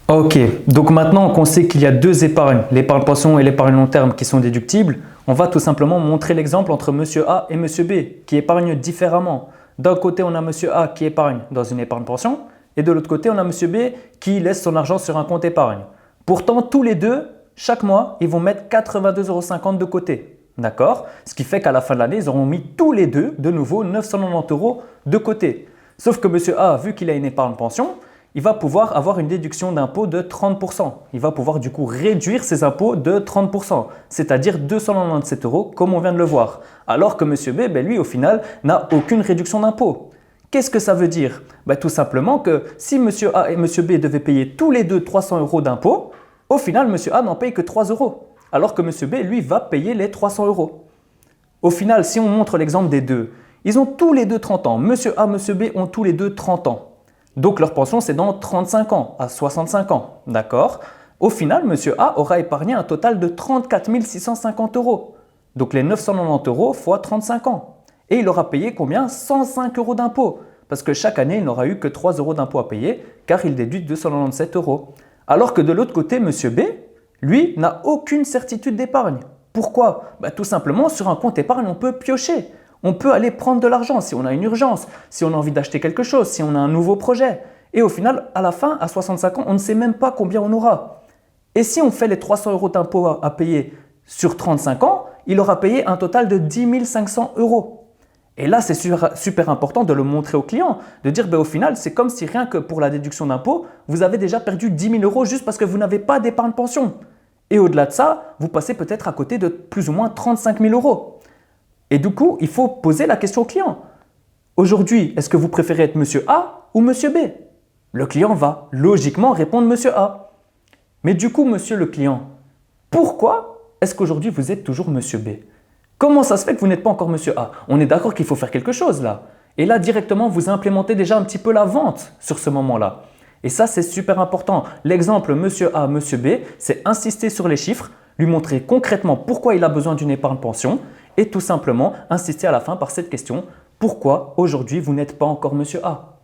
Ok, donc maintenant qu'on sait qu'il y a deux épargnes, l'épargne pension et l'épargne long terme qui sont déductibles, on va tout simplement montrer l'exemple entre Monsieur A et Monsieur B qui épargnent différemment. D'un côté, on a Monsieur A qui épargne dans une épargne pension et de l'autre côté, on a Monsieur B qui laisse son argent sur un compte épargne. Pourtant, tous les deux, chaque mois, ils vont mettre 82,50 € de côté. D'accord? Ce qui fait qu'à la fin de l'année, ils auront mis tous les deux de nouveau 990 € de côté. Sauf que Monsieur A, vu qu'il a une épargne pension, il va pouvoir avoir une déduction d'impôt de 30%. Il va pouvoir du coup réduire ses impôts de 30%, c'est-à-dire 297 € comme on vient de le voir. Alors que Monsieur B, lui au final, n'a aucune réduction d'impôt. Qu'est-ce que ça veut dire? Tout simplement que si Monsieur A et Monsieur B devaient payer tous les deux 300 € d'impôt, au final Monsieur A n'en paye que 3 €, alors que Monsieur B, lui, va payer les 300 €. Au final, si on montre l'exemple des deux, ils ont tous les deux 30 ans. Monsieur A, Monsieur B ont tous les deux 30 ans. Donc leur pension, c'est dans 35 ans, à 65 ans. D'accord? Au final, Monsieur A aura épargné un total de 34 650 €. Donc les 990 € fois 35 ans. Et il aura payé combien? 105 € d'impôt. Parce que chaque année, il n'aura eu que 3 € d'impôt à payer, car il déduit 297 €. Alors que de l'autre côté, Monsieur B, lui, n'a aucune certitude d'épargne. Pourquoi? Tout simplement, sur un compte épargne, on peut piocher. On peut aller prendre de l'argent si on a une urgence, si on a envie d'acheter quelque chose, si on a un nouveau projet. Et au final, à la fin, à 65 ans, on ne sait même pas combien on aura. Et si on fait les 300 € d'impôt à payer sur 35 ans, il aura payé un total de 10 500 €. Et là, c'est super important de le montrer au client, de dire au final, c'est comme si rien que pour la déduction d'impôt, vous avez déjà perdu 10 000 € juste parce que vous n'avez pas d'épargne pension. Et au-delà de ça, vous passez peut-être à côté de plus ou moins 35 000 €. Et du coup, il faut poser la question au client. Aujourd'hui, est-ce que vous préférez être Monsieur A ou Monsieur B? Le client va logiquement répondre Monsieur A. Mais du coup, Monsieur le client, pourquoi est-ce qu'aujourd'hui vous êtes toujours Monsieur B? Comment ça se fait que vous n'êtes pas encore Monsieur A? On est d'accord qu'il faut faire quelque chose là. Et là, directement, vous implémentez déjà un petit peu la vente sur ce moment-là. Et ça, c'est super important. L'exemple Monsieur A, Monsieur B, c'est insister sur les chiffres, lui montrer concrètement pourquoi il a besoin d'une épargne pension et tout simplement insister à la fin par cette question: pourquoi aujourd'hui vous n'êtes pas encore Monsieur A?